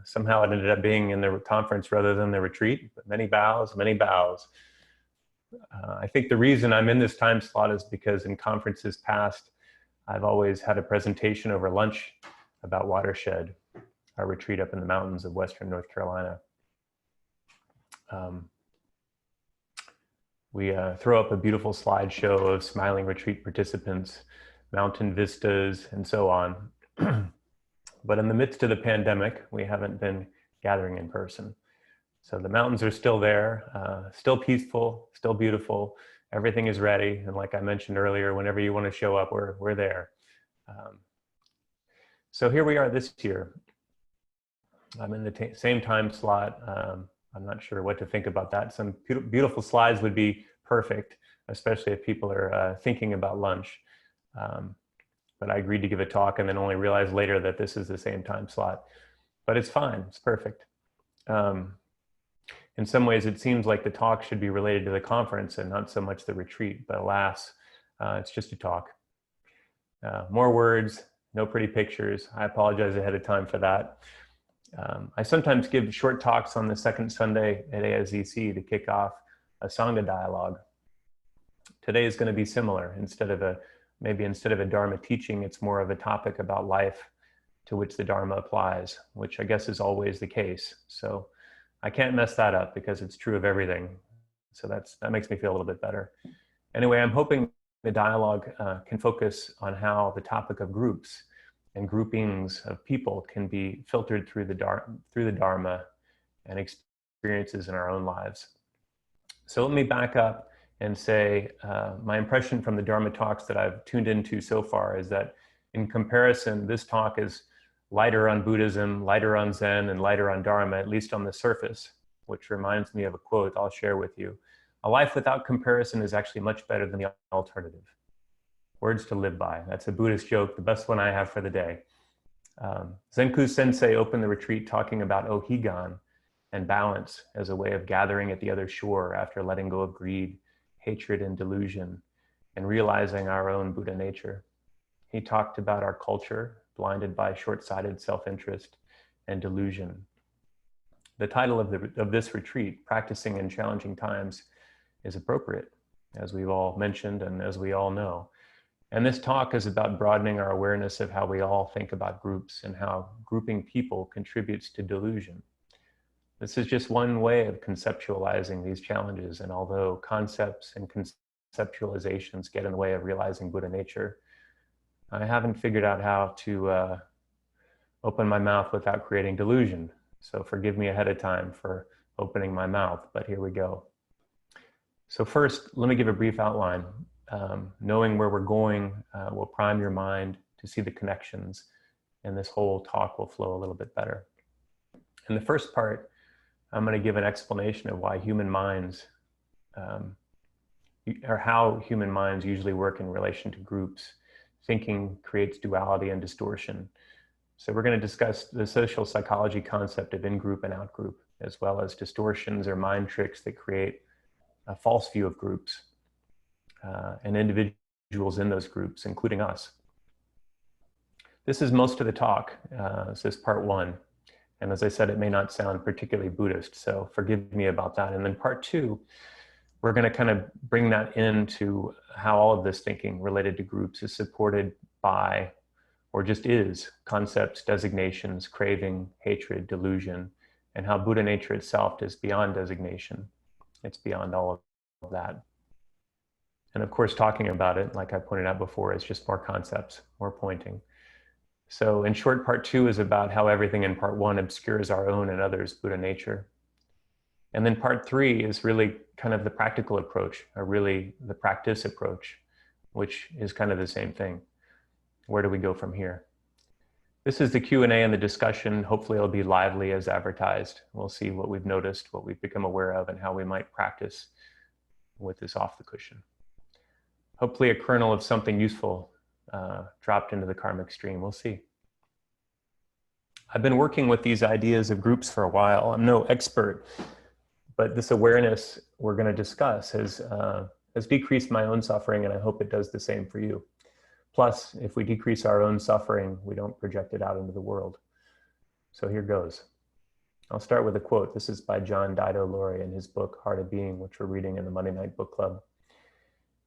Somehow it ended up being in the conference rather than the retreat, but many bows, many bows. I think the reason I'm in this time slot is because in conferences past, I've always had a presentation over lunch about Watershed, our retreat up in the mountains of Western North Carolina. We throw up a beautiful slideshow of smiling retreat participants, mountain vistas, and so on. But in the midst of the pandemic, we haven't been gathering in person. So the mountains are still there, still peaceful, still beautiful. Everything is ready. And like I mentioned earlier, whenever you want to show up, we're there. So here we are this year. I'm in the same time slot. I'm not sure what to think about that. Some beautiful slides would be perfect, especially if people are thinking about lunch. But I agreed to give a talk and then only realized later that this is the same time slot. But it's fine, it's perfect. In some ways, it seems like the talk should be related to the conference and not so much the retreat, but alas, it's just a talk. More words, no pretty pictures. I apologize ahead of time for that. I sometimes give short talks on the second Sunday at ASEC to kick off a Sangha dialogue. Today is going to be similar. Maybe instead of a Dharma teaching, it's more of a topic about life to which the Dharma applies, which I guess is always the case. So I can't mess that up because it's true of everything. So that makes me feel a little bit better. Anyway, I'm hoping the dialogue can focus on how the topic of groups and groupings of people can be filtered through the Dharma and experiences in our own lives. So let me back up and say my impression from the Dharma talks that I've tuned into so far is that in comparison, this talk is lighter on Buddhism, lighter on Zen, and lighter on Dharma, at least on the surface, which reminds me of a quote I'll share with you. A life without comparison is actually much better than the alternative. Words to live by. That's a Buddhist joke, the best one I have for the day. Zenku Sensei opened the retreat talking about Ohigan and balance as a way of gathering at the other shore after letting go of greed, hatred, and delusion, and realizing our own Buddha nature. He talked about our culture, blinded by short-sighted self-interest and delusion. The title of this retreat, Practicing in Challenging Times, is appropriate, as we've all mentioned and as we all know. And this talk is about broadening our awareness of how we all think about groups and how grouping people contributes to delusion. This is just one way of conceptualizing these challenges, and although concepts and conceptualizations get in the way of realizing Buddha nature, I haven't figured out how to open my mouth without creating delusion. So forgive me ahead of time for opening my mouth, but here we go. So first, let me give a brief outline. Knowing where we're going will prime your mind to see the connections, and this whole talk will flow a little bit better. In the first part, I'm going to give an explanation of why human minds, or how human minds usually work in relation to groups. Thinking creates duality and distortion. So we're going to discuss the social psychology concept of in-group and out-group, as well as distortions or mind tricks that create a false view of groups and individuals in those groups, including us. This is most of the talk. This is part one. And as I said, it may not sound particularly Buddhist, so forgive me about that. And then part two, we're going to kind of bring that into how all of this thinking related to groups is supported by, or just is, concepts, designations, craving, hatred, delusion, and how Buddha nature itself is beyond designation. It's beyond all of that. And of course, talking about it, like I pointed out before, is just more concepts, more pointing. So in short, part two is about how everything in part one obscures our own and others' Buddha nature. And then part three is really kind of the practical approach, or really the practice approach, which is kind of the same thing. Where do we go from here? This is the Q&A and the discussion. Hopefully it'll be lively as advertised. We'll see what we've noticed, what we've become aware of, and how we might practice with this off the cushion. Hopefully a kernel of something useful dropped into the karmic stream. We'll see. I've been working with these ideas of groups for a while. I'm no expert, but this awareness we're going to discuss has decreased my own suffering, and I hope it does the same for you. Plus, if we decrease our own suffering, we don't project it out into the world. So here goes. I'll start with a quote. This is by John Dido-Laurie in his book, Heart of Being, which we're reading in the Monday Night Book Club.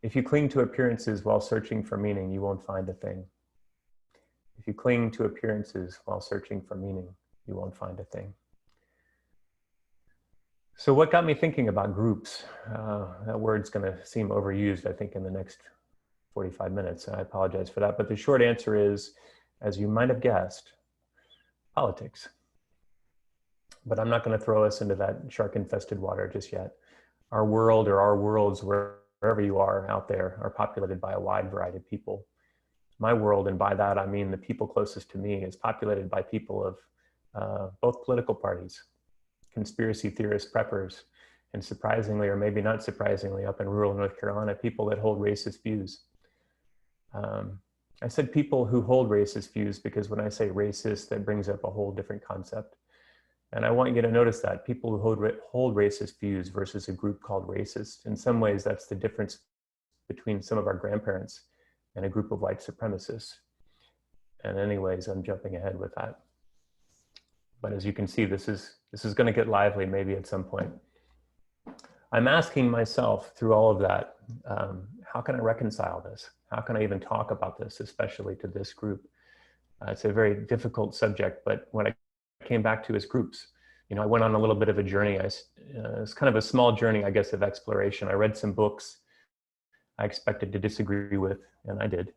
If you cling to appearances while searching for meaning, you won't find a thing. If you cling to appearances while searching for meaning, you won't find a thing. So what got me thinking about groups? That word's going to seem overused, I think, in the next 45 minutes. I apologize for that. But the short answer is, as you might have guessed, politics. But I'm not going to throw us into that shark-infested water just yet. Our world, or our worlds, wherever you are out there, are populated by a wide variety of people. My world, and by that I mean the people closest to me, is populated by people of both political parties, conspiracy theorists, preppers, and surprisingly, or maybe not surprisingly, up in rural North Carolina, people that hold racist views. I said people who hold racist views because when I say racist, that brings up a whole different concept. And I want you to notice that people who hold racist views versus a group called racist, in some ways that's the difference between some of our grandparents and a group of white supremacists. And anyways, I'm jumping ahead with that. But as you can see, this is going to get lively maybe at some point. I'm asking myself through all of that, how can I reconcile this? How can I even talk about this, especially to this group? It's a very difficult subject, but what I came back to is groups. You know, I went on a little bit of a journey. It's kind of a small journey, I guess, of exploration. I read some books I expected to disagree with, and I did.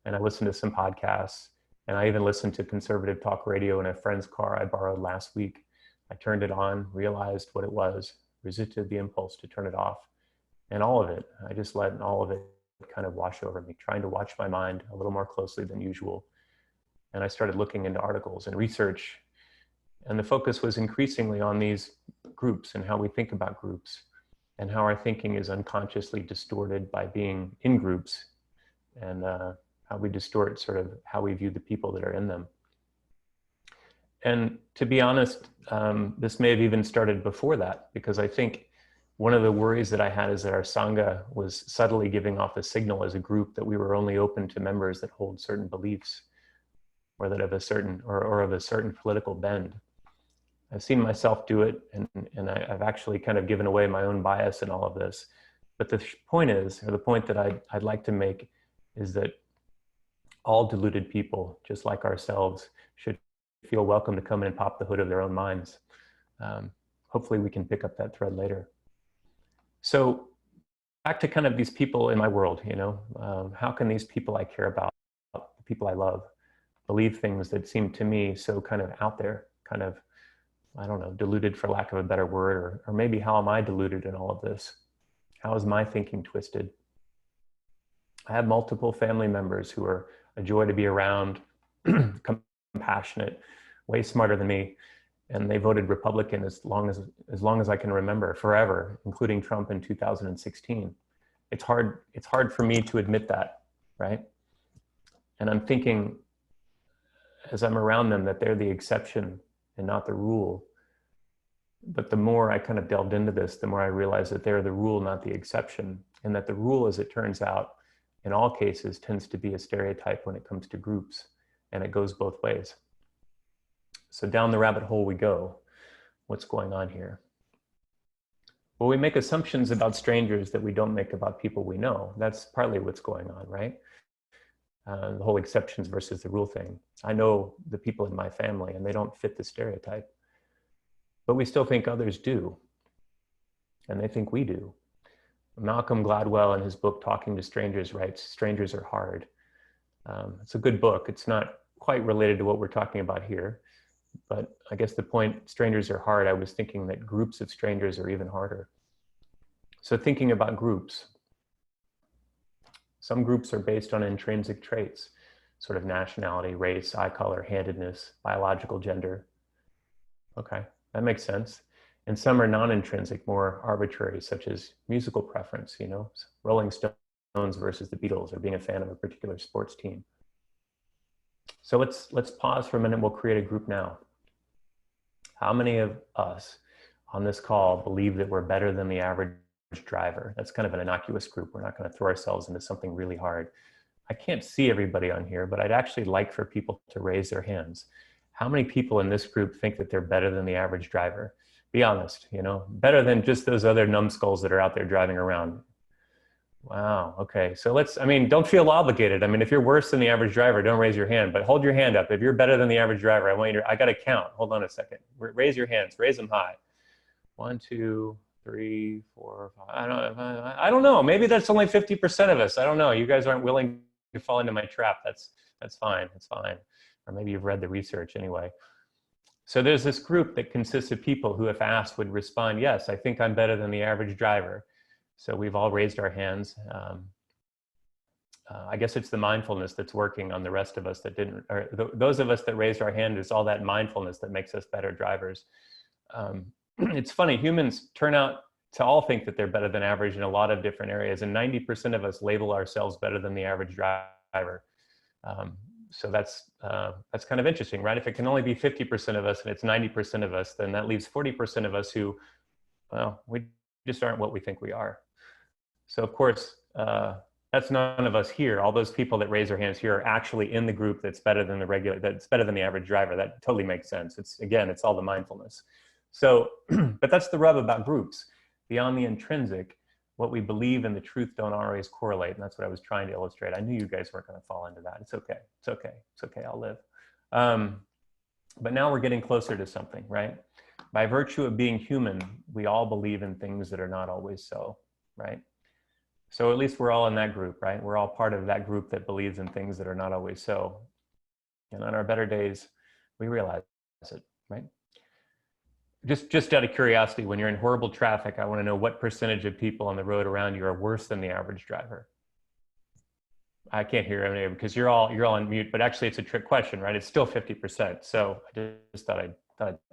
And I listened to some podcasts, and I even listened to conservative talk radio in a friend's car I borrowed last week. I turned it on, realized what it was, resisted the impulse to turn it off, and all of it, I just let all of it kind of wash over me, trying to watch my mind a little more closely than usual. And I started looking into articles and research, and the focus was increasingly on these groups and how we think about groups, and how our thinking is unconsciously distorted by being in groups, and how we distort sort of how we view the people that are in them. And to be honest, this may have even started before that, because I think one of the worries that I had is that our Sangha was subtly giving off a signal as a group that we were only open to members that hold certain beliefs, or that of a certain, or of a certain political bend. I've seen myself do it, and I've actually kind of given away my own bias in all of this. But the point is, or the point that I'd like to make, is that all deluded people, just like ourselves, should feel welcome to come in and pop the hood of their own minds. Hopefully we can pick up that thread later. So back to kind of these people in my world, you know, how can these people I care about, the people I love, believe things that seem to me so kind of out there, kind of, I don't know, deluded for lack of a better word, or maybe how am I deluded in all of this? How is my thinking twisted? I have multiple family members who are a joy to be around, compassionate, way smarter than me, and they voted Republican as long as I can remember, forever, including Trump in 2016. It's hard for me to admit that, right? And I'm thinking, as I'm around them, that they're the exception and not the rule. But the more I kind of delved into this, the more I realized that they're the rule, not the exception, and that the rule, as it turns out, in all cases, tends to be a stereotype when it comes to groups, and it goes both ways. So down the rabbit hole we go. What's going on here? Well, we make assumptions about strangers that we don't make about people we know. That's partly what's going on, right? The whole exceptions versus the rule thing. I know the people in my family and they don't fit the stereotype, but we still think others do, and they think we do. Malcolm Gladwell in his book, Talking to Strangers, writes, strangers are hard. It's a good book. It's not quite related to what we're talking about here, but I guess the point, strangers are hard, I was thinking that groups of strangers are even harder. So thinking about groups, some groups are based on intrinsic traits, sort of nationality, race, eye color, handedness, biological gender. Okay, that makes sense. And some are non-intrinsic, more arbitrary, such as musical preference, you know, Rolling Stones versus the Beatles, or being a fan of a particular sports team. So let's pause for a minute. We'll create a group now. How many of us on this call believe that we're better than the average driver? That's kind of an innocuous group. We're not going to throw ourselves into something really hard. I can't see everybody on here, but I'd actually like for people to raise their hands. How many people in this group think that they're better than the average driver? Be honest, you know, better than just those other numbskulls that are out there driving around. Wow. Okay. So let's, I mean, don't feel obligated. I mean, if you're worse than the average driver, don't raise your hand, but hold your hand up. If you're better than the average driver, I want you to, I got to count. Hold on a second. Raise your hands, raise them high. 1, 2, 3, 4, 5. I don't know. Maybe that's only 50% of us. I don't know. You guys aren't willing to fall into my trap. That's fine. That's fine. Or maybe you've read the research anyway. So there's this group that consists of people who, if asked, would respond, yes, I think I'm better than the average driver. So we've all raised our hands. I guess it's the mindfulness that's working on the rest of us that didn't, or those of us that raised our hand, it's all that mindfulness that makes us better drivers. It's funny, humans turn out to all think that they're better than average in a lot of different areas, and 90% of us label ourselves better than the average driver. So that's kind of interesting, right? If it can only be 50% of us and it's 90% of us, then that leaves 40% of us who, well, we just aren't what we think we are. So of course, that's none of us here. All those people that raise their hands here are actually in the group that's better than that's better than the average driver. That totally makes sense. Again, it's all the mindfulness. So, but that's the rub about groups. Beyond the intrinsic, what we believe and the truth don't always correlate. And that's what I was trying to illustrate. I knew you guys weren't going to fall into that. It's okay. It's okay. It's okay. I'll live. But now we're getting closer to something, right? By virtue of being human, we all believe in things that are not always so, right? So at least we're all in that group, right? We're all part of that group that believes in things that are not always so. And on our better days, we realize it, right? Just out of curiosity, when you're in horrible traffic, I want to know what percentage of people on the road around you are worse than the average driver. I can't hear any because you're all on mute, but actually it's a trick question, right? It's still 50%. So I just thought I'd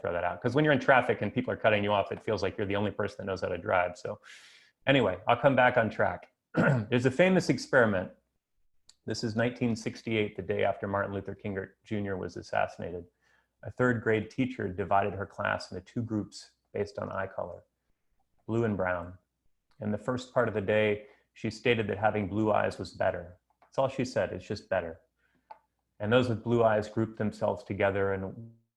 throw that out, because when you're in traffic and people are cutting you off, it feels like you're the only person that knows how to drive. So anyway, I'll come back on track. There's a famous experiment. This is 1968, the day after Martin Luther King Jr. was assassinated. A third grade teacher divided her class into 2 groups based on eye color, blue and brown. In the first part of the day, she stated that having blue eyes was better. That's all she said, it's just better. And those with blue eyes grouped themselves together and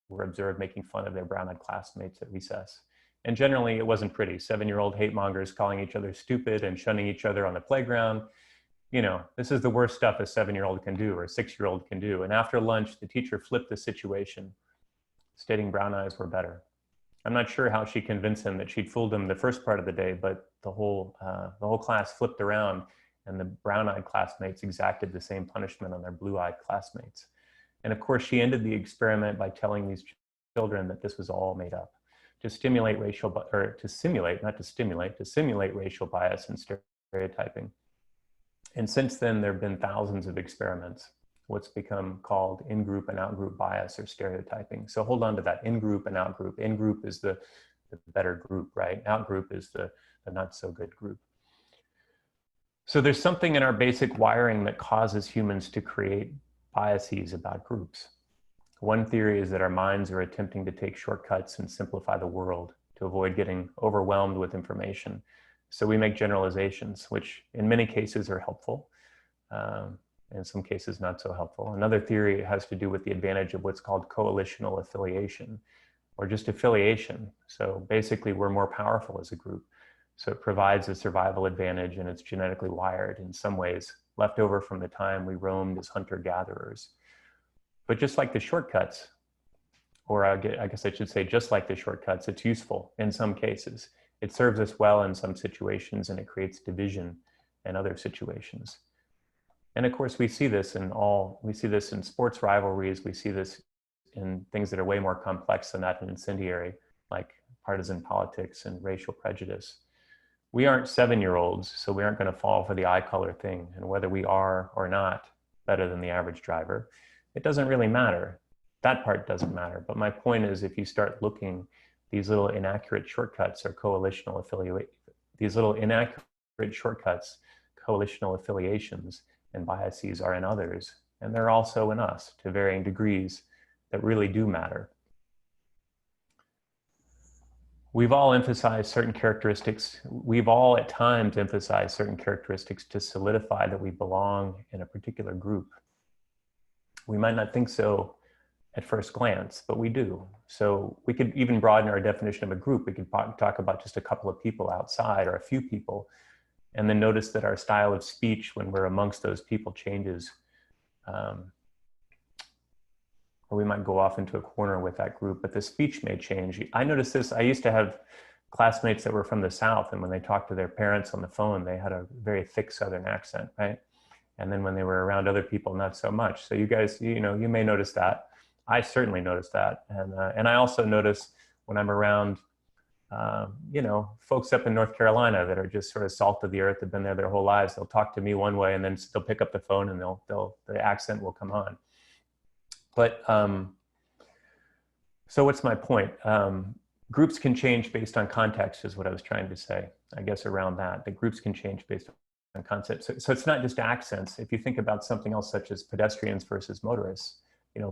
were observed making fun of their brown-eyed classmates at recess. And generally, it wasn't pretty. 7-year-old hate mongers calling each other stupid and shunning each other on the playground. You know, this is the worst stuff a 7-year-old can do or a 6-year-old can do. And after lunch, the teacher flipped the situation, stating brown eyes were better. I'm not sure how she convinced him that she'd fooled him the first part of the day, but the whole class flipped around and the brown-eyed classmates exacted the same punishment on their blue-eyed classmates. And of course, she ended the experiment by telling these children that this was all made up to stimulate racial, or to simulate, not to stimulate, to simulate racial bias and stereotyping. And since then, there have been thousands of experiments, what's become called in-group and out-group bias or stereotyping. So hold on to that, in-group and out-group. In-group is the better group, right? Out-group is the not so good group. So there's something in our basic wiring that causes humans to create biases about groups. One theory is that our minds are attempting to take shortcuts and simplify the world to avoid getting overwhelmed with information. So we make generalizations, which in many cases are helpful, in some cases not so helpful. Another theory has to do with the advantage of what's called coalitional affiliation, or just affiliation. So basically we're more powerful as a group. So it provides a survival advantage, and it's genetically wired in some ways, left over from the time we roamed as hunter-gatherers. But just like the shortcuts, or I guess I should say just like the shortcuts, it's useful in some cases. It serves us well in some situations, and it creates division in other situations. And of course, we see this in sports rivalries. We see this in things that are way more complex than that and incendiary, like partisan politics and racial prejudice. We aren't 7-year-olds, so we aren't going to fall for the eye color thing. And whether we are or not better than the average driver, it doesn't really matter. That part doesn't matter. But my point is, if you start looking, these little inaccurate shortcuts are coalitional affiliation. These little inaccurate shortcuts, coalitional affiliations and biases are in others, and they're also in us to varying degrees that really do matter. We've all emphasized certain characteristics. We've all at times emphasized certain characteristics to solidify that we belong in a particular group. We might not think so at first glance, but we do. So we could even broaden our definition of a group. We could talk about just a couple of people outside or a few people, and then notice that our style of speech when we're amongst those people changes. Or we might go off into a corner with that group, but the speech may change. I noticed this. I used to have classmates that were from the South, and when they talked to their parents on the phone, they had a very thick Southern accent, right? And then when they were around other people, not so much. So you guys, you may notice that. I certainly noticed that. And I also notice when I'm around, folks up in North Carolina that are just sort of salt of the earth, have been there their whole lives. They'll talk to me one way, and then they'll pick up the phone and the accent will come on. But so what's my point? Groups can change based on context is what I was trying to say, I guess, around that. The groups can change based on concept. So it's not just accents. If you think about something else such as pedestrians versus motorists,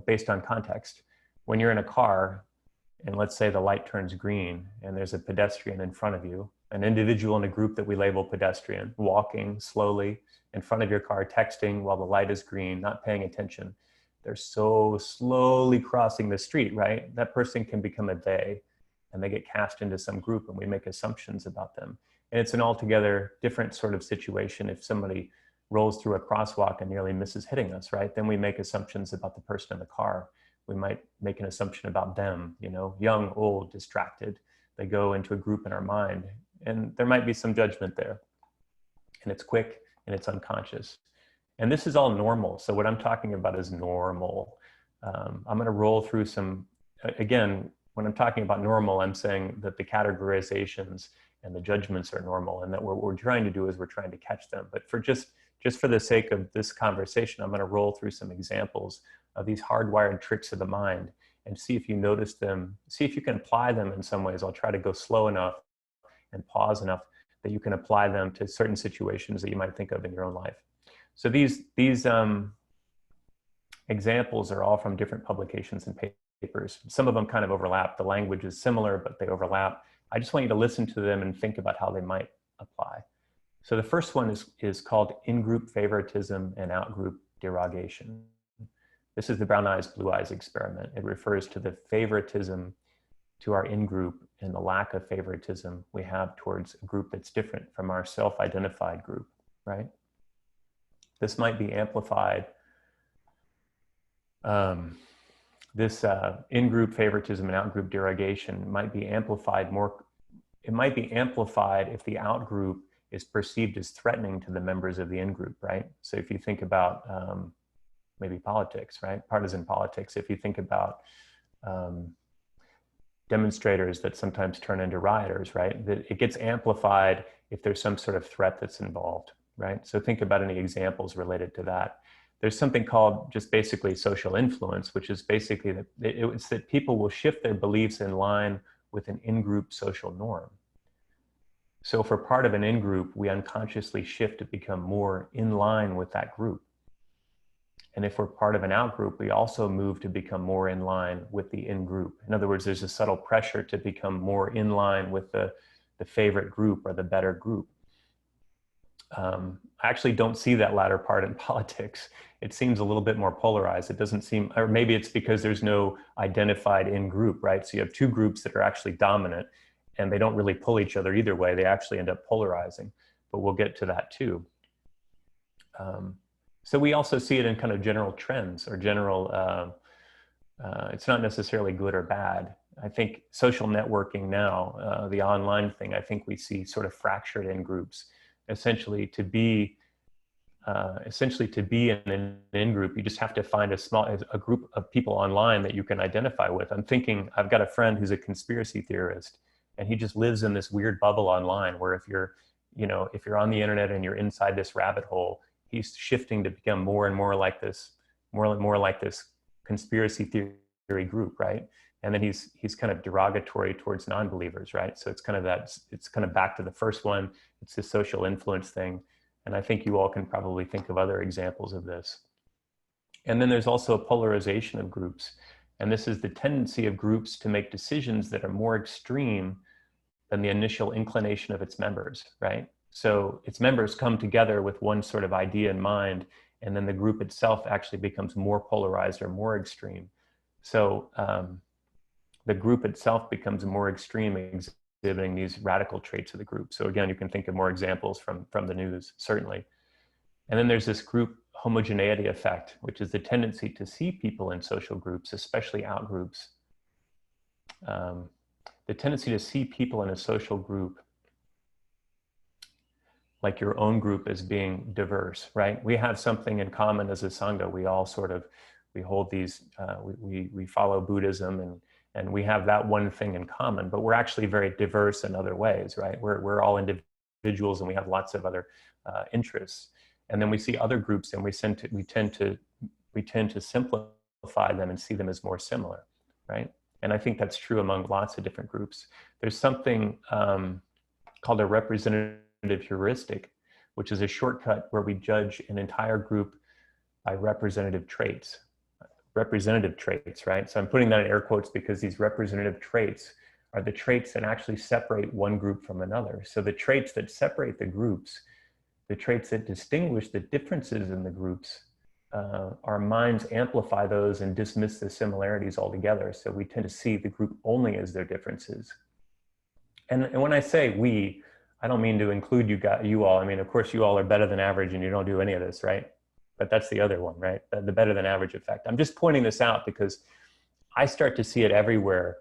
based on context, when you're in a car and let's say the light turns green and there's a pedestrian in front of you, an individual in a group that we label pedestrian, walking slowly in front of your car, texting while the light is green, not paying attention. They're so slowly crossing the street, right? That person can become a they, and they get cast into some group and we make assumptions about them. And it's an altogether different sort of situation if somebody rolls through a crosswalk and nearly misses hitting us, right? Then we make assumptions about the person in the car. We might make an assumption about them, young, old, distracted. They go into a group in our mind, and there might be some judgment there. And it's quick and it's unconscious. And this is all normal. So what I'm talking about is normal. I'm going to roll through some, again, when I'm talking about normal, I'm saying that the categorizations and the judgments are normal, and that what we're trying to do is we're trying to catch them. But for just for the sake of this conversation, I'm going to roll through some examples of these hardwired tricks of the mind and see if you notice them, see if you can apply them in some ways. I'll try to go slow enough and pause enough that you can apply them to certain situations that you might think of in your own life. So these examples are all from different publications and papers. Some of them kind of overlap. The language is similar, but they overlap. I just want you to listen to them and think about how they might apply. So the first one is called in-group favoritism and out-group derogation. This is the brown eyes, blue eyes experiment. It refers to the favoritism to our in-group and the lack of favoritism we have towards a group that's different from our self-identified group, right? This might be amplified. This in-group favoritism and out-group derogation might be amplified more. It might be amplified if the out-group is perceived as threatening to the members of the in-group, right? So if you think about maybe politics, right? Partisan politics. If you think about demonstrators that sometimes turn into rioters, right? That it gets amplified if there's some sort of threat that's involved, right? So think about any examples related to that. There's something called just basically social influence, which is basically that it's that people will shift their beliefs in line with an in-group social norm. So if we're part of an in-group, we unconsciously shift to become more in line with that group. And if we're part of an out-group, we also move to become more in line with the in-group. In other words, there's a subtle pressure to become more in line with the favorite group or the better group. I actually don't see that latter part in politics. It seems a little bit more polarized. It doesn't seem, or maybe it's because there's no identified in-group, right? So you have two groups that are actually dominant and they don't really pull each other either way. They actually end up polarizing, but we'll get to that too. So we also see it in kind of general trends or general, it's not necessarily good or bad. I think social networking now, the online thing, I think we see sort of fractured in groups. Essentially to be in an in-group, you just have to find a group of people online that you can identify with. I'm thinking, I've got a friend who's a conspiracy theorist, and he just lives in this weird bubble online where if you're on the internet and you're inside this rabbit hole, he's shifting to become more and more like this, more like this conspiracy theory group, right? And then he's kind of derogatory towards non-believers, right? So it's kind of back to the first one. It's the social influence thing. And I think you all can probably think of other examples of this. And then there's also a polarization of groups. And this is the tendency of groups to make decisions that are more extreme than the initial inclination of its members, right? So its members come together with one sort of idea in mind, and then the group itself actually becomes more polarized or more extreme. So the group itself becomes more extreme, exhibiting these radical traits of the group. So again, you can think of more examples from the news, certainly. And then there's this group homogeneity effect, which is the tendency to see people in social groups, especially outgroups. The tendency to see people in a social group, like your own group, as being diverse, right? We have something in common as a Sangha. We all sort of, we hold these, we follow Buddhism, and we have that one thing in common, but we're actually very diverse in other ways, right? We're all individuals and we have lots of other interests. And then we see other groups and we tend to simplify them and see them as more similar, right? And I think that's true among lots of different groups. There's something called a representative heuristic, which is a shortcut where we judge an entire group by representative traits. Representative traits, right? So I'm putting that in air quotes because these representative traits are the traits that actually separate one group from another. So the traits that separate the groups, the traits that distinguish the differences in the groups, our minds amplify those and dismiss the similarities altogether. So we tend to see the group only as their differences. And when I say we, I don't mean to include you all. I mean, of course, you all are better than average and you don't do any of this, right? But that's the other one, right? The better than average effect. I'm just pointing this out because I start to see it everywhere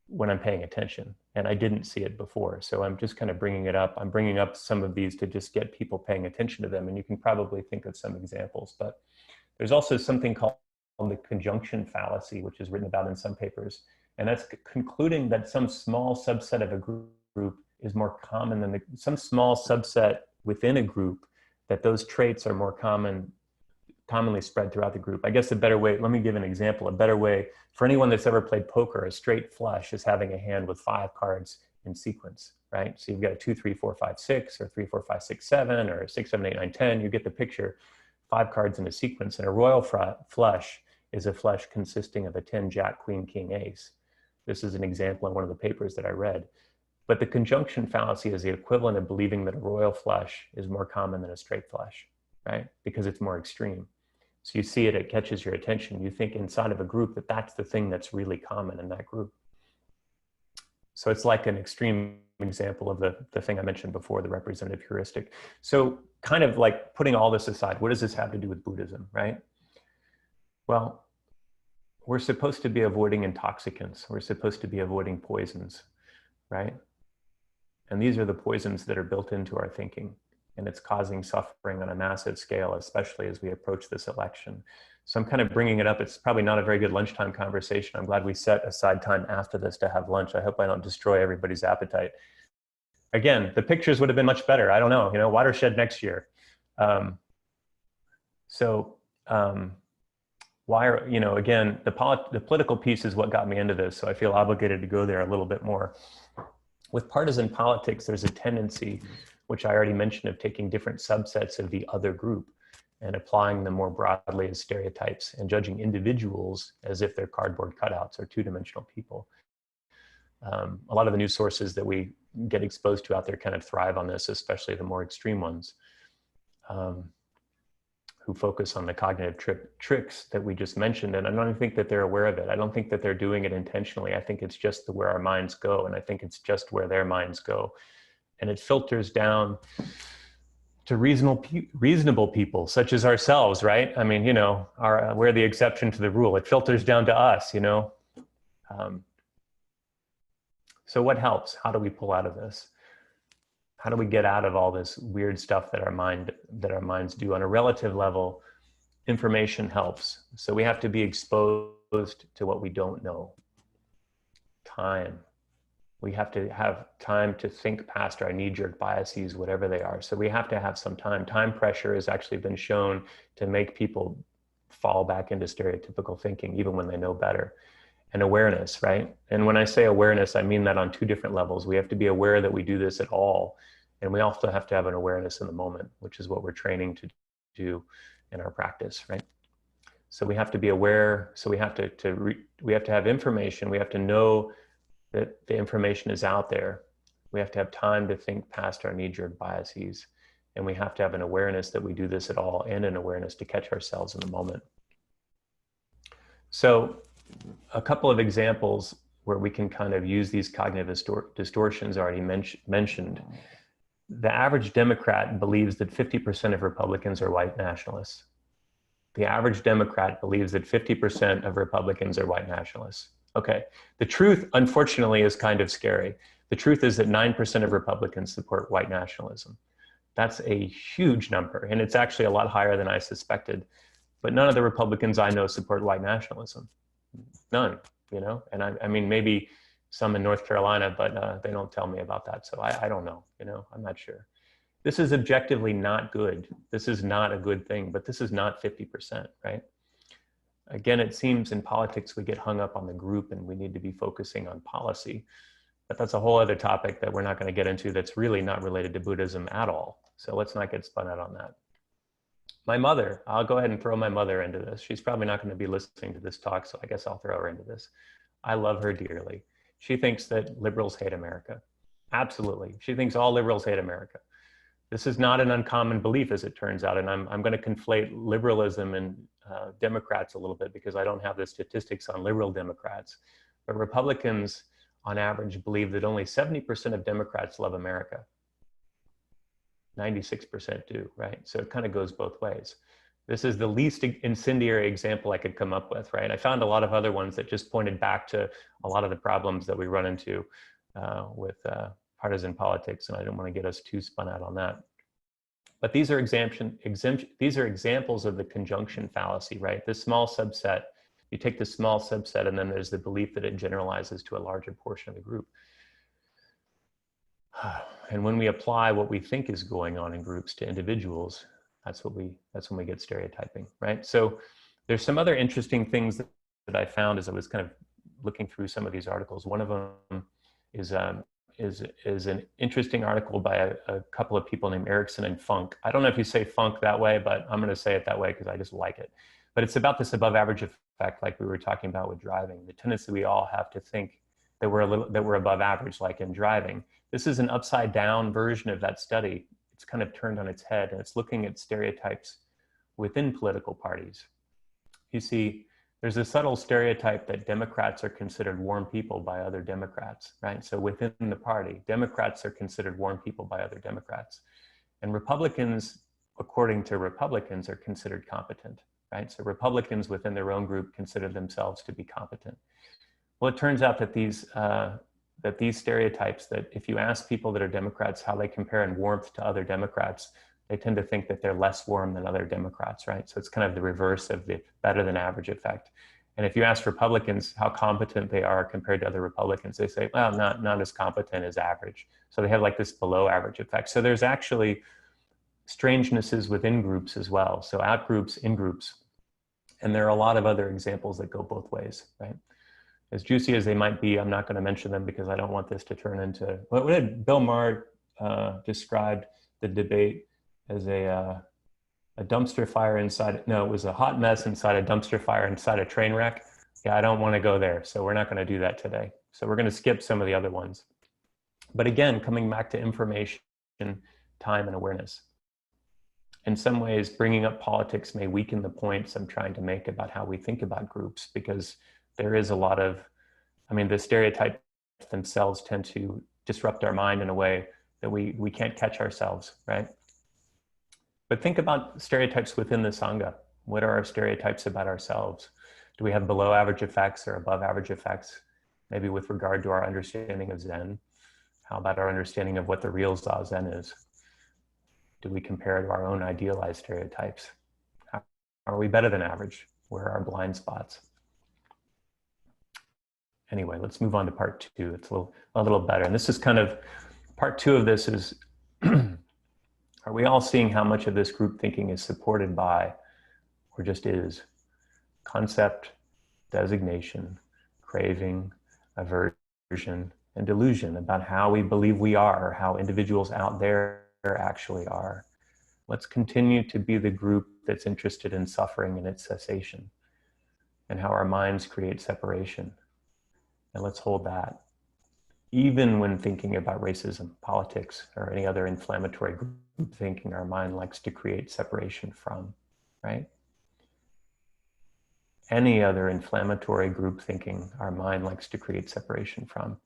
when I'm paying attention, and I didn't see it before. So I'm just kind of bringing it up. I'm bringing up some of these to just get people paying attention to them, and you can probably think of some examples. But there's also something called the Conjunction Fallacy, which is written about in some papers, and that's concluding that some small subset of a group is more common than some small subset within a group, that those traits are more commonly spread throughout the group. I guess a better way, let me give an example. A better way, for anyone that's ever played poker, a straight flush is having a hand with 5 cards in sequence, right? So you've got a 2, 3, 4, 5, 6, or 3, 4, 5, 6, 7, or 6, 7, 8, 9, 10. You get the picture. 5 cards in a sequence. And a royal flush is a flush consisting of a 10, Jack, Queen, King, Ace. This is an example in one of the papers that I read. But the conjunction fallacy is the equivalent of believing that a royal flush is more common than a straight flush, right? Because it's more extreme. So you see it, it catches your attention. You think inside of a group that that's the thing that's really common in that group. So it's like an extreme example of the thing I mentioned before, the representative heuristic. So kind of like putting all this aside, what does this have to do with Buddhism, right? Well, we're supposed to be avoiding intoxicants. We're supposed to be avoiding poisons, right? And these are the poisons that are built into our thinking. And it's causing suffering on a massive scale, especially as we approach this election. So I'm kind of bringing it up. It's probably not a very good lunchtime conversation. I'm glad we set aside time after this to have lunch. I hope I don't destroy everybody's appetite. Again, the pictures would have been much better. I don't know, watershed next year. Why are, again, the political piece is what got me into this. So I feel obligated to go there a little bit more. With partisan politics, there's a tendency, which I already mentioned, of taking different subsets of the other group and applying them more broadly as stereotypes and judging individuals as if they're cardboard cutouts or two-dimensional people. A lot of the news sources that we get exposed to out there kind of thrive on this, especially the more extreme ones, who focus on the cognitive tricks that we just mentioned. And I don't think that they're aware of it. I don't think that they're doing it intentionally. I think it's just where our minds go. And I think it's just where their minds go. And it filters down to reasonable people such as ourselves, right? I mean, we're the exception to the rule. It filters down to us, So what helps? How do we pull out of this? How do we get out of all this weird stuff that our minds do? On a relative level, information helps. So we have to be exposed to what we don't know. Time. We have to have time to think past our knee-jerk biases, whatever they are. So we have to have some time. Time pressure has actually been shown to make people fall back into stereotypical thinking, even when they know better. And awareness, right? And when I say awareness, I mean that on 2 different levels. We have to be aware that we do this at all. And we also have to have an awareness in the moment, which is what we're training to do in our practice, right? So we have to be aware. So we have to have information. We have to know that the information is out there. We have to have time to think past our knee-jerk biases. And we have to have an awareness that we do this at all, and an awareness to catch ourselves in the moment. So a couple of examples where we can kind of use these cognitive distortions already mentioned. The average Democrat believes that 50% of Republicans are white nationalists. The average Democrat believes that 50% of Republicans are white nationalists. Okay, the truth, unfortunately, is kind of scary. The truth is that 9% of Republicans support white nationalism. That's a huge number, and it's actually a lot higher than I suspected. But none of the Republicans I know support white nationalism. None, you know? And I mean, maybe some in North Carolina, but they don't tell me about that. So I don't know, you know, I'm not sure. This is objectively not good. This is not a good thing, but this is not 50%, right? Again, it seems in politics we get hung up on the group and we need to be focusing on policy. But that's a whole other topic that we're not going to get into that's really not related to Buddhism at all. So let's not get spun out on that. My mother, I'll go ahead and throw my mother into this. She's probably not going to be listening to this talk, so I guess I'll throw her into this. I love her dearly. She thinks that liberals hate America. Absolutely. She thinks all liberals hate America. This is not an uncommon belief, as it turns out, and I'm going to conflate liberalism and Democrats a little bit because I don't have the statistics on liberal Democrats. But Republicans, on average, believe that only 70% of Democrats love America. 96% do, right? So it kind of goes both ways. This is the least incendiary example I could come up with, right? I found a lot of other ones that just pointed back to a lot of the problems that we run into with partisan politics, and I don't want to get us too spun out on that. But these are examples of the conjunction fallacy, right? This small subset, you take the small subset and then there's the belief that it generalizes to a larger portion of the group. And when we apply what we think is going on in groups to individuals, that's when we get stereotyping, right? So there's some other interesting things that I found as I was kind of looking through some of these articles. One of them is an interesting article by a couple of people named Erickson and Funk. I don't know if you say Funk that way, but I'm going to say it that way because I just like it. But it's about this above average effect, like we were talking about with driving. The tendency we all have to think that we're above average, like in driving. This is an upside down version of that study. It's kind of turned on its head, and it's looking at stereotypes within political parties. You see, there's a subtle stereotype that Democrats are considered warm people by other Democrats, right? So within the party, Democrats are considered warm people by other Democrats. And Republicans, according to Republicans, are considered competent, right? So Republicans within their own group consider themselves to be competent. Well, it turns out that these stereotypes, that if you ask people that are Democrats how they compare in warmth to other Democrats, they tend to think that they're less warm than other Democrats, right? So it's kind of the reverse of the better than average effect. And if you ask Republicans how competent they are compared to other Republicans, they say, well, not as competent as average. So they have like this below average effect. So there's actually strangenesses within groups as well. So out groups, in groups. And there are a lot of other examples that go both ways, right? As juicy as they might be, I'm not going to mention them because I don't want this to turn into, what did Bill Maher described the debate as a dumpster fire inside, no, it was a hot mess inside a dumpster fire inside a train wreck. Yeah, I don't want to go there. So we're not going to do that today. So we're going to skip some of the other ones. But again, coming back to information, time, and awareness. In some ways, bringing up politics may weaken the points I'm trying to make about how we think about groups, because there is a lot of, I mean, the stereotypes themselves tend to disrupt our mind in a way that we can't catch ourselves, right? But think about stereotypes within the Sangha. What are our stereotypes about ourselves? Do we have below average effects or above average effects? Maybe with regard to our understanding of Zen. How about our understanding of what the real Zazen is? Do we compare to our own idealized stereotypes? Are we better than average? Where are our blind spots? Anyway, let's move on to part two. It's a little better. And this is kind of, part two of this is, are we all seeing how much of this group thinking is supported by, or just is, concept, designation, craving, aversion, and delusion about how we believe we are, or how individuals out there actually are? Let's continue to be the group that's interested in suffering and its cessation, and how our minds create separation. And let's hold that. Even when thinking about racism, politics, or any other inflammatory group thinking our mind likes to create separation from, right? any other inflammatory group thinking our mind likes to create separation from.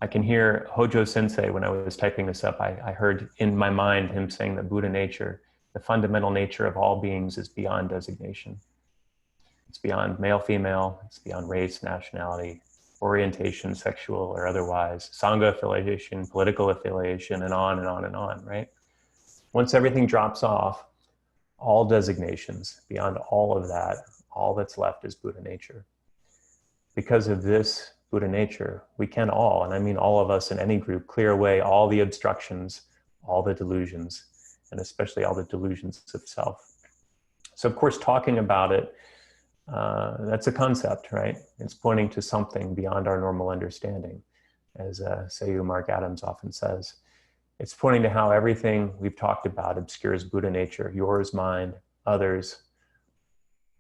I can hear Hojo Sensei, when I was typing this up, I heard in my mind him saying that Buddha nature, the fundamental nature of all beings, is beyond designation. It's beyond male, female, it's beyond race, nationality, orientation, sexual or otherwise, Sangha affiliation, political affiliation, and on and on and on, right? Once everything drops off, all designations, beyond all of that, all that's left is Buddha nature. Because of this Buddha nature, we can all, and I mean all of us in any group, clear away all the obstructions, all the delusions, and especially all the delusions of self. So of course, talking about it, that's a concept, right? It's pointing to something beyond our normal understanding, as Seiyuu Mark Adams often says. It's pointing to how everything we've talked about obscures Buddha nature, yours, mine, others,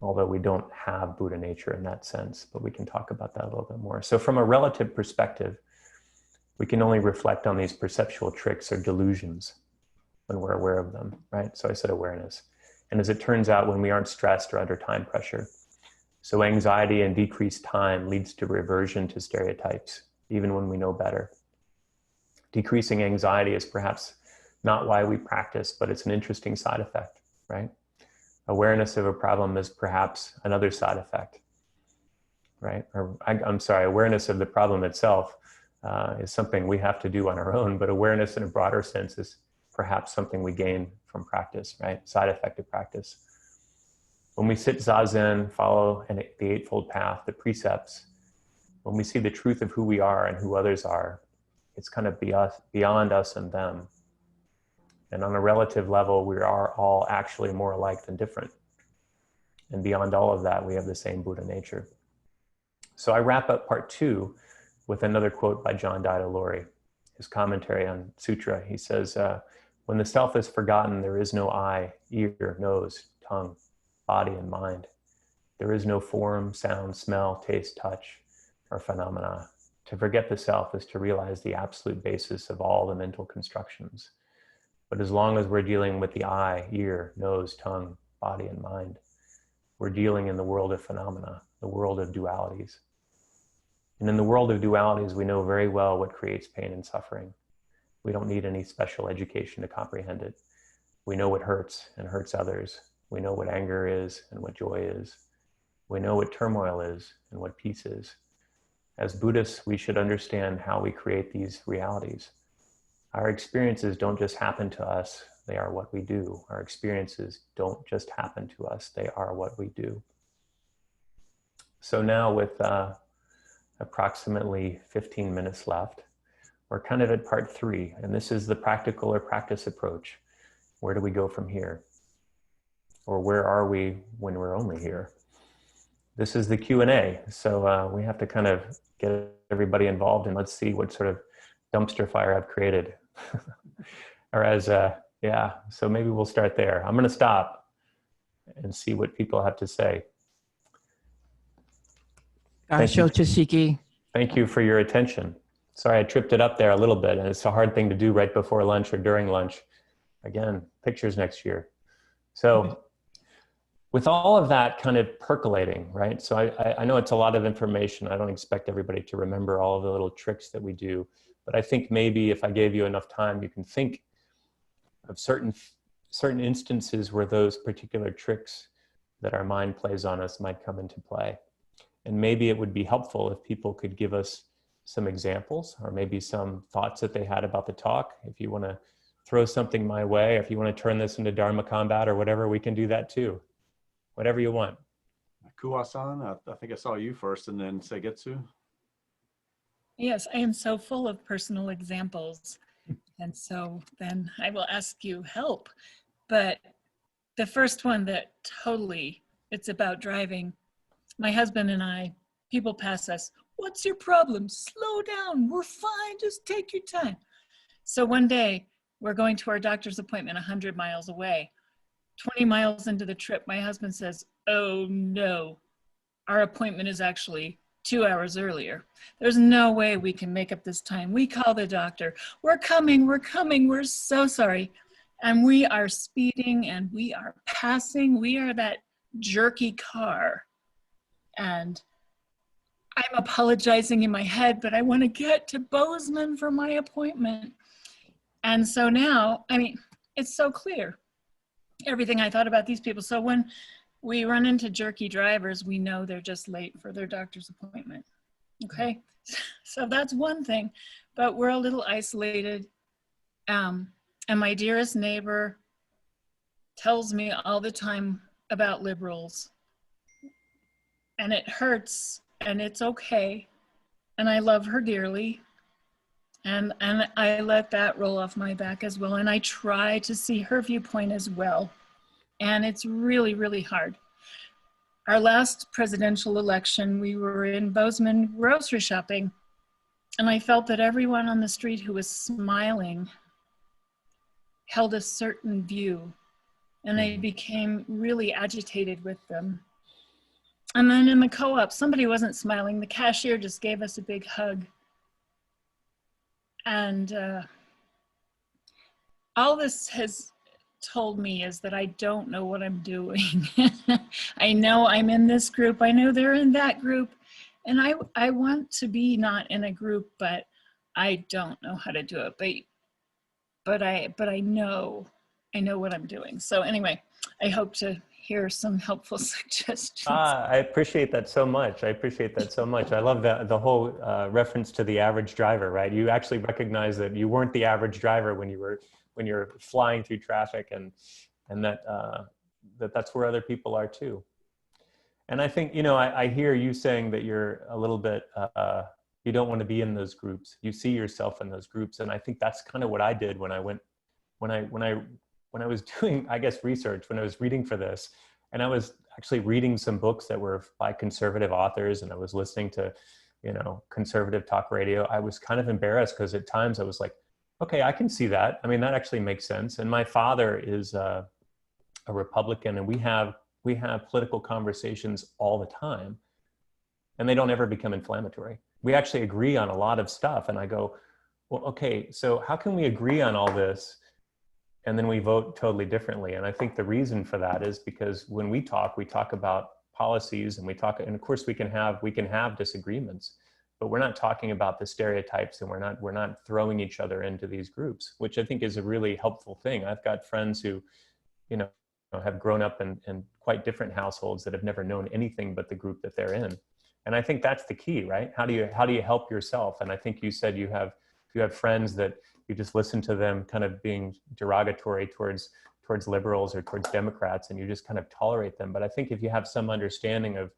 although we don't have Buddha nature in that sense, but we can talk about that a little bit more. So from a relative perspective, we can only reflect on these perceptual tricks or delusions when we're aware of them, right? So I said awareness. And as it turns out, when we aren't stressed or under time pressure, so anxiety and decreased time leads to reversion to stereotypes, even when we know better. Decreasing anxiety is perhaps not why we practice, but it's an interesting side effect, right? Awareness of a problem is perhaps another side effect, right? Or I'm sorry, awareness of the problem itself is something we have to do on our own, but awareness in a broader sense is perhaps something we gain from practice, right? Side effect of practice. When we sit zazen, follow the Eightfold Path, the precepts, when we see the truth of who we are and who others are, it's kind of beyond us and them. And on a relative level, we are all actually more alike than different. And beyond all of that, we have the same Buddha nature. So I wrap up part 2 with another quote by John Daido Loori, his commentary on Sutra. He says, when the self is forgotten, there is no eye, ear, nose, tongue, body, and mind. There is no form, sound, smell, taste, touch, or phenomena. To forget the self is to realize the absolute basis of all the mental constructions. But as long as we're dealing with the eye, ear, nose, tongue, body, and mind, we're dealing in the world of phenomena, the world of dualities. And in the world of dualities, we know very well what creates pain and suffering. We don't need any special education to comprehend it. We know what hurts and hurts others. We know what anger is and what joy is. We know what turmoil is and what peace is. As Buddhists, we should understand how we create these realities. Our experiences don't just happen to us, they are what we do. Our experiences don't just happen to us, they are what we do. So now with approximately 15 minutes left, we're kind of at part 3, and this is the practical or practice approach. Where do we go from here? Or where are we when we're only here? This is the Q&A, so we have to kind of get everybody involved, and let's see what sort of dumpster fire I've created. Or as, yeah, so maybe we'll start there. I'm gonna stop and see what people have to say. Chishiki. Thank you for your attention. Sorry, I tripped it up there a little bit, and it's a hard thing to do right before lunch or during lunch. Again, pictures next year. So with all of that kind of percolating, right? So I know it's a lot of information. I don't expect everybody to remember all of the little tricks that we do, but I think maybe if I gave you enough time, you can think of certain instances where those particular tricks that our mind plays on us might come into play. And maybe it would be helpful if people could give us some examples or maybe some thoughts that they had about the talk. If you want to throw something my way, if you want to turn this into Dharma combat or whatever, we can do that too. Whatever you want. Kuwa-san, I think I saw you first and then Seigetsu. Yes, I am so full of personal examples. And so then I will ask you help. But the first one that totally, it's about driving. My husband and I, people pass us, what's your problem? Slow down, we're fine, just take your time. So one day we're going to our doctor's appointment 100 miles away. 20 miles into the trip, my husband says, oh no, our appointment is actually 2 hours earlier. There's no way we can make up this time. We call the doctor. We're coming, we're so sorry. And we are speeding and we are passing. We are that jerky car And I'm apologizing in my head, but I want to get to Bozeman for my appointment. And so now, I mean, it's so clear, everything I thought about these people. So when we run into jerky drivers, we know they're just late for their doctor's appointment. Okay, so that's one thing, but we're a little isolated. And my dearest neighbor tells me all the time about liberals, and it hurts, and it's okay, and I love her dearly, and I let that roll off my back as well, and I try to see her viewpoint as well, and it's really, really hard. Our last presidential election, we were in Bozeman grocery shopping, and I felt that everyone on the street who was smiling held a certain view, and I became really agitated with them. And then in the co-op, somebody wasn't smiling. The cashier just gave us a big hug. And all this has told me is that I don't know what I'm doing. I know I'm in this group. I know they're in that group. And I want to be not in a group, but I don't know how to do it. But I know what I'm doing. So anyway, I hope to hear some helpful suggestions. I appreciate that so much. I appreciate that so much. I love the whole reference to the average driver, right? You actually recognize that you weren't the average driver when you're flying through traffic, and that's where other people are too. And I think, you know, I hear you saying that you're a little bit, you don't want to be in those groups. You see yourself in those groups. And I think that's kind of what I did when I was doing, I guess, research, when I was reading for this, and I was actually reading some books that were by conservative authors, and I was listening to, you know, conservative talk radio. I was kind of embarrassed because at times I was like, okay, I can see that. I mean, that actually makes sense. And my father is a Republican, and we have political conversations all the time, and they don't ever become inflammatory. We actually agree on a lot of stuff. And I go, well, okay, so how can we agree on all this and then we vote totally differently? And I think the reason for that is because when we talk about policies, and and of course we can have disagreements, but we're not talking about the stereotypes, and we're not throwing each other into these groups, which I think is a really helpful thing. I've got friends who, you know, have grown up in quite different households that have never known anything but the group that they're in. And I think that's the key, right? How do you help yourself? And I think you said you have friends that you just listen to them kind of being derogatory towards liberals or towards Democrats, and you just kind of tolerate them. But I think if you have some understanding of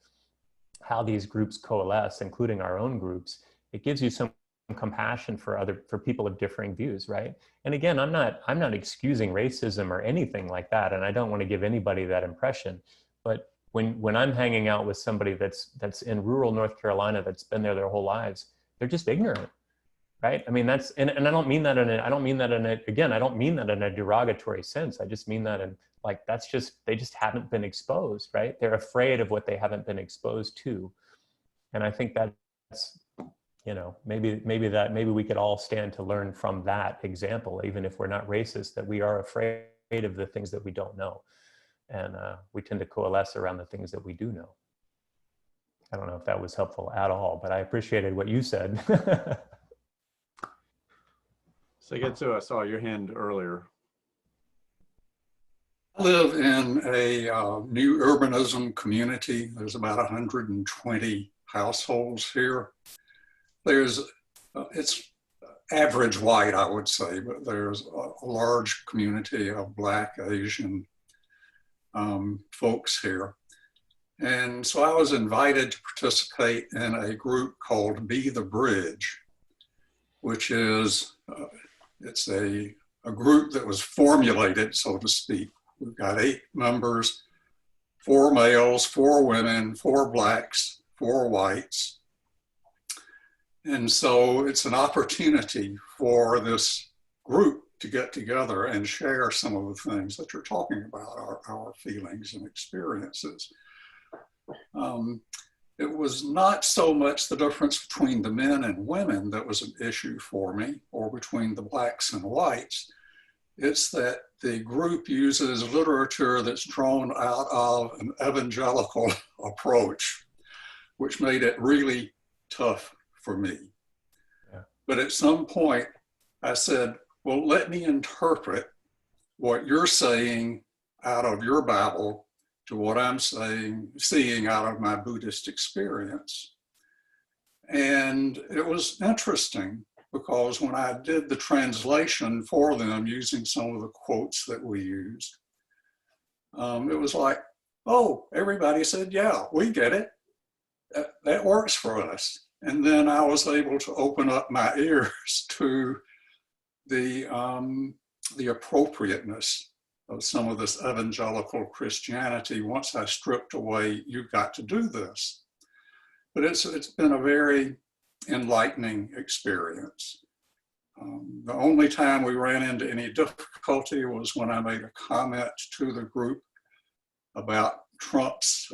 how these groups coalesce, including our own groups, it gives you some compassion for people of differing views, right? And again, I'm not excusing racism or anything like that, and I don't want to give anybody that impression. But when I'm hanging out with somebody that's in rural North Carolina, that's been there their whole lives, they're just ignorant, right? I mean, and I don't mean that in a derogatory sense. I just mean that in like, they just haven't been exposed, right? They're afraid of what they haven't been exposed to. And I think that's, you know, maybe we could all stand to learn from that example, even if we're not racist, that we are afraid of the things that we don't know. And we tend to coalesce around the things that we do know. I don't know if that was helpful at all, but I appreciated what you said. So I saw your hand earlier. I live in a new urbanism community. There's about 120 households here. It's average white, I would say, but there's a large community of Black, Asian folks here. And so I was invited to participate in a group called Be the Bridge, which is, it's a group that was formulated, so to speak. We've got 8 members, 4 males, 4 women, 4 Blacks, 4 whites. And so it's an opportunity for this group to get together and share some of the things that you're talking about, our feelings and experiences. It was not so much the difference between the men and women that was an issue for me, or between the Blacks and whites. It's that the group uses literature that's drawn out of an evangelical approach. which made it really tough for me. Yeah. But at some point, I said, well, let me interpret what you're saying out of your Bible to what I'm seeing out of my Buddhist experience. And it was interesting because when I did the translation for them using some of the quotes that we used, it was like, oh, everybody said, yeah, we get it. That works for us. And then I was able to open up my ears to the appropriateness of some of this evangelical Christianity once I stripped away, you've got to do this. But it's been a very enlightening experience. The only time we ran into any difficulty was when I made a comment to the group about Trump's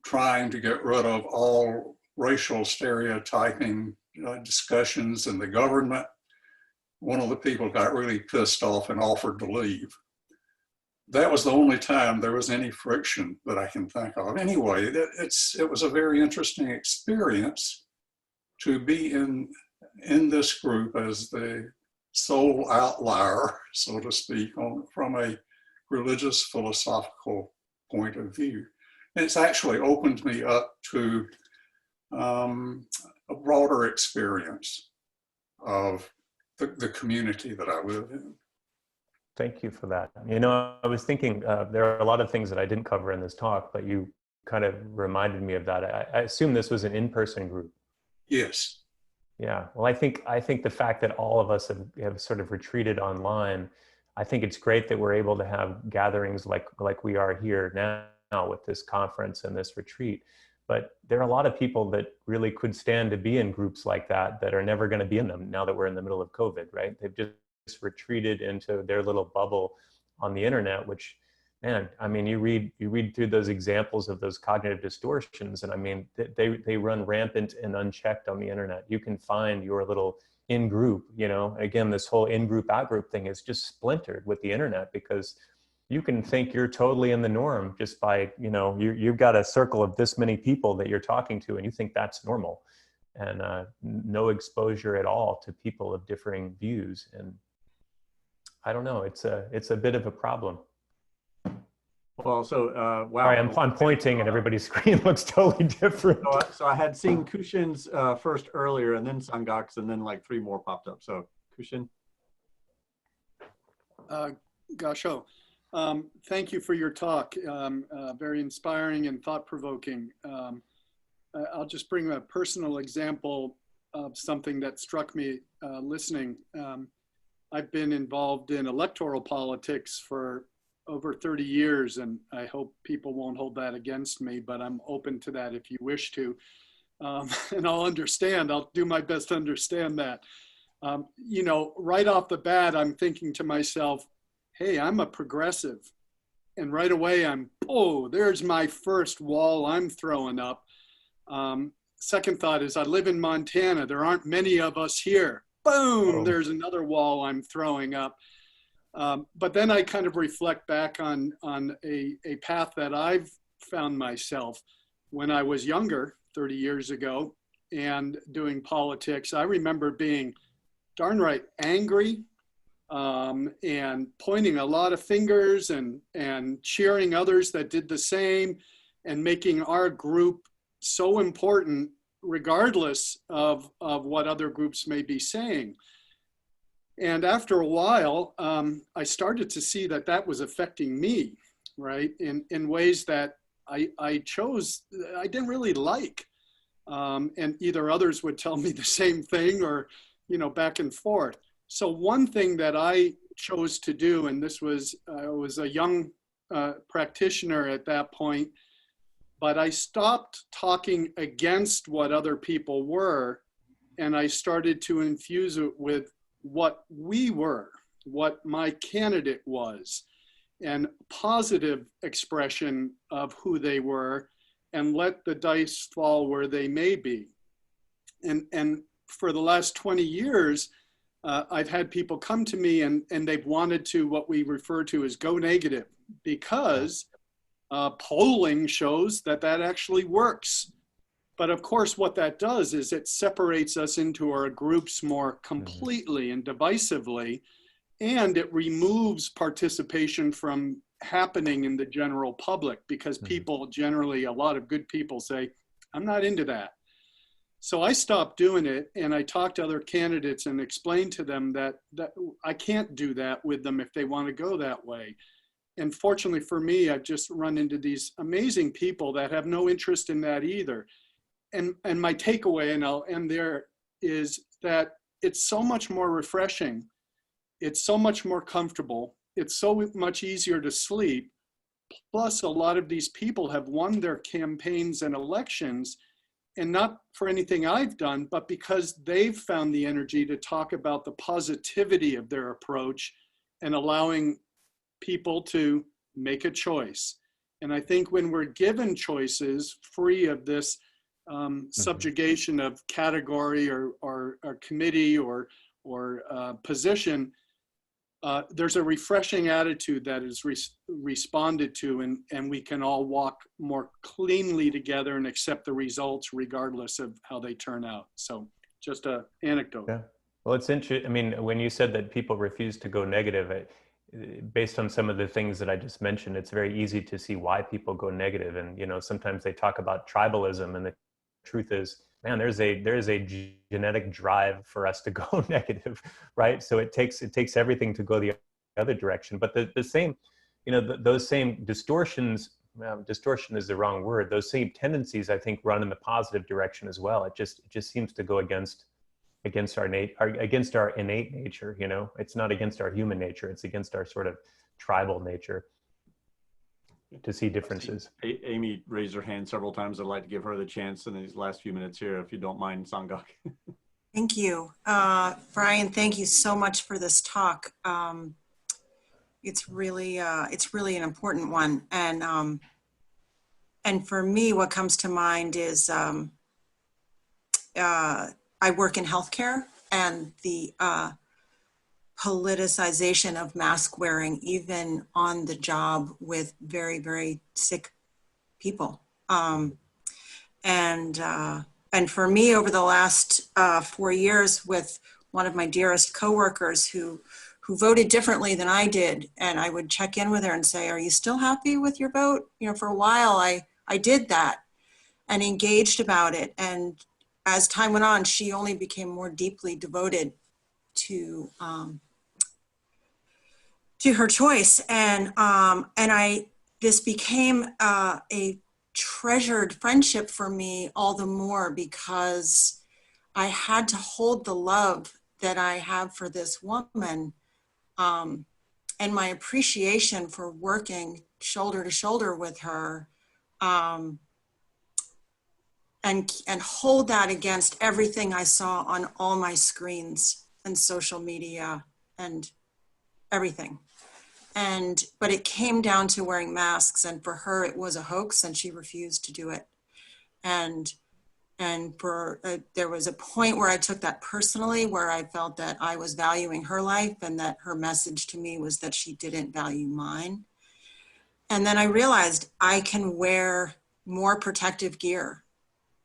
trying to get rid of all racial stereotyping discussions in the government. One of the people got really pissed off and offered to leave. That was the only time there was any friction that I can think of. Anyway, it was a very interesting experience to be in this group as the sole outlier, so to speak, from a religious philosophical point of view. And it's actually opened me up to a broader experience of the community that I live in. Thank you for that. You know, I was thinking there are a lot of things that I didn't cover in this talk, but you kind of reminded me of that. I assume this was an in-person group. Yes. Yeah. Well, I think the fact that all of us have sort of retreated online, I think it's great that we're able to have gatherings like we are here now with this conference and this retreat. But there are a lot of people that really could stand to be in groups like that are never going to be in them now that we're in the middle of COVID, right? They've just retreated into their little bubble on the internet, which, man, I mean, you read through those examples of those cognitive distortions, and I mean, they run rampant and unchecked on the internet. You can find your little in-group, you know, again, this whole in-group, out-group thing is just splintered with the internet because you can think you're totally in the norm just by, you know, you've got a circle of this many people that you're talking to and you think that's normal, and no exposure at all to people of differing views. And I don't know, it's a bit of a problem. Well, so, wow. Sorry, I'm pointing and everybody's screen looks totally different. So I had seen Kushin's first earlier and then Sangak's and then like 3 more popped up. So Kushin. Gasho, thank you for your talk. Very inspiring and thought-provoking. I'll just bring a personal example of something that struck me listening. I've been involved in electoral politics for over 30 years, and I hope people won't hold that against me, but I'm open to that if you wish to. And I'll do my best to understand that. You know, right off the bat, I'm thinking to myself, hey, I'm a progressive. And right away there's my first wall I'm throwing up. Second thought is I live in Montana. There aren't many of us here. Boom, there's another wall I'm throwing up. But then I kind of reflect back on a path that I've found myself when I was younger, 30 years ago, and doing politics. I remember being darn right angry and pointing a lot of fingers and cheering others that did the same and making our group so important regardless of what other groups may be saying. And after a while, I started to see that was affecting me, right? In ways that I didn't really like. And either others would tell me the same thing or, you know, back and forth. So one thing that I chose to do, and this was, I was a young practitioner at that point, but I stopped talking against what other people were, and I started to infuse it with what we were, what my candidate was, and positive expression of who they were, and let the dice fall where they may be. And for the last 20 years, I've had people come to me and they've wanted to, what we refer to as go negative, because polling shows that actually works. But of course, what that does is it separates us into our groups more completely and divisively, and it removes participation from happening in the general public, because people generally, a lot of good people say, I'm not into that. So I stopped doing it, and I talked to other candidates and explained to them that I can't do that with them if they want to go that way. And fortunately for me, I've just run into these amazing people that have no interest in that either. And my takeaway, and I'll end there, is that it's so much more refreshing. It's so much more comfortable. It's so much easier to sleep. Plus, a lot of these people have won their campaigns and elections, and not for anything I've done, but because they've found the energy to talk about the positivity of their approach and allowing people to make a choice. And I think when we're given choices free of this subjugation of category or committee or position, there's a refreshing attitude that is responded to, and we can all walk more cleanly together and accept the results regardless of how they turn out. So just an anecdote. Yeah. Well, it's interesting. I mean, when you said that people refuse to go negative, based on some of the things that I just mentioned, it's very easy to see why people go negative. And, you know, sometimes they talk about tribalism, and the truth is, man, there is a genetic drive for us to go negative, right? So it takes everything to go the other direction. But the same, you know, those same distortions, distortion is the wrong word. Those same tendencies, I think, run in the positive direction as well. It just seems to go against our innate nature. You know, it's not against our human nature. It's against our sort of tribal nature to see differences. Amy raised her hand several times. I'd like to give her the chance in these last few minutes here, if you don't mind, Sangak. Thank you. Brian, thank you so much for this talk. It's really an important one. And for me, what comes to mind is I work in healthcare, and the politicization of mask wearing, even on the job with very, very sick people. And for me, over the last 4 years, with one of my dearest coworkers who voted differently than I did, and I would check in with her and say, "Are you still happy with your vote?" You know, for a while, I did that and engaged about it. And as time went on, she only became more deeply devoted to her choice, and this became a treasured friendship for me all the more, because I had to hold the love that I have for this woman, and my appreciation for working shoulder to shoulder with her, and hold that against everything I saw on all my screens and social media and everything. But it came down to wearing masks, and for her it was a hoax, and she refused to do it. And there was a point where I took that personally, where I felt that I was valuing her life, and that her message to me was that she didn't value mine. And then I realized I can wear more protective gear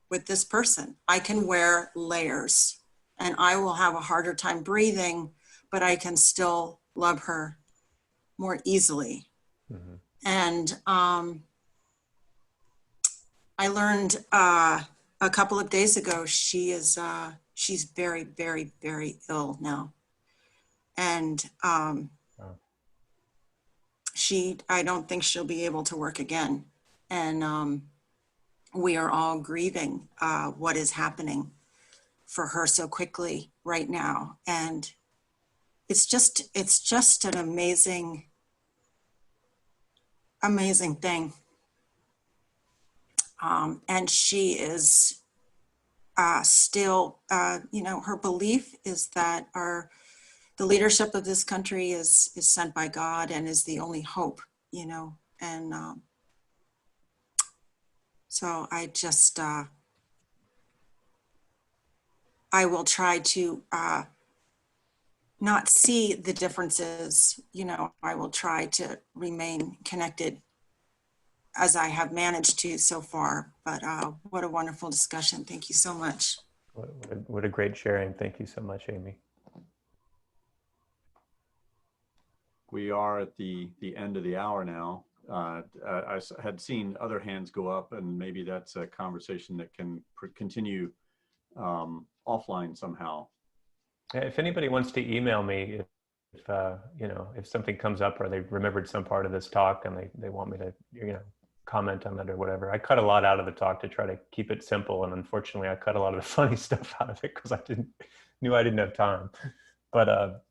with this person. I can wear layers, and I will have a harder time breathing, but I can still love her more easily. Mm-hmm. And I learned a couple of days ago, she's very, very, very ill now. And I don't think she'll be able to work again. And we are all grieving what is happening for her so quickly right now. And it's just an amazing thing. And she is still, her belief is that the leadership of this country is sent by God and is the only hope, and so I just, I will try to not see the differences, I will try to remain connected as I have managed to so far. But what a wonderful discussion. Thank you so much. What a great sharing. Thank you so much, Amy. We are at the end of the hour now. I had seen other hands go up, and maybe that's a conversation that can continue offline somehow. If anybody wants to email me, if you know, if something comes up or they remembered some part of this talk and they want me to, you know, comment on it or whatever. I cut a lot out of the talk to try to keep it simple, and unfortunately I cut a lot of the funny stuff out of it because I knew I didn't have time. But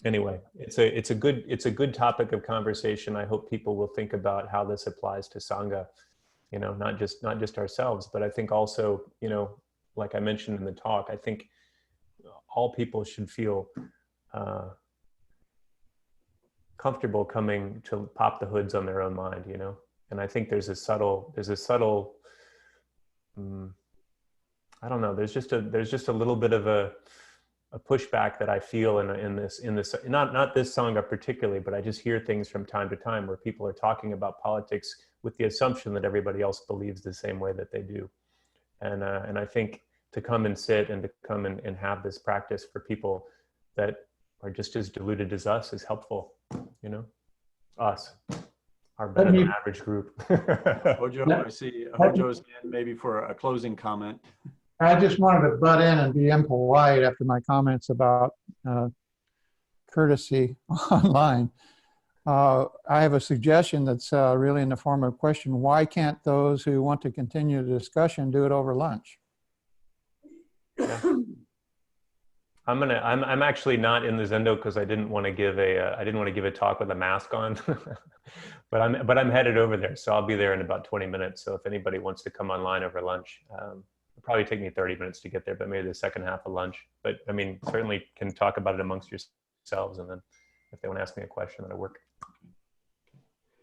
anyway, it's a good topic of conversation. I hope people will think about how this applies to Sangha, you know, not just ourselves, but I think also, you know, like I mentioned in the talk, I think all people should feel comfortable coming to pop the hoods on their own mind, you know. And I think there's a subtle I don't know, there's just a little bit of a pushback that I feel in this not this Sangha particularly, but I just hear things from time to time where people are talking about politics with the assumption that everybody else believes the same way that they do. And I think to come and sit and to come and have this practice for people that are just as deluded as us is helpful, you know, us, our better than average group. Hojo, I see Hojo's hand maybe for a closing comment. I just wanted to butt in and be impolite after my comments about courtesy online. I have a suggestion that's really in the form of a question. Why can't those who want to continue the discussion do it over lunch? Yeah. I'm actually not in the Zendo because I didn't want to give a talk with a mask on, but I'm headed over there, so I'll be there in about 20 minutes. So if anybody wants to come online over lunch, it'll probably take me 30 minutes to get there, but maybe the second half of lunch. But I mean, certainly can talk about it amongst yourselves, and then if they want to ask me a question, that'll work.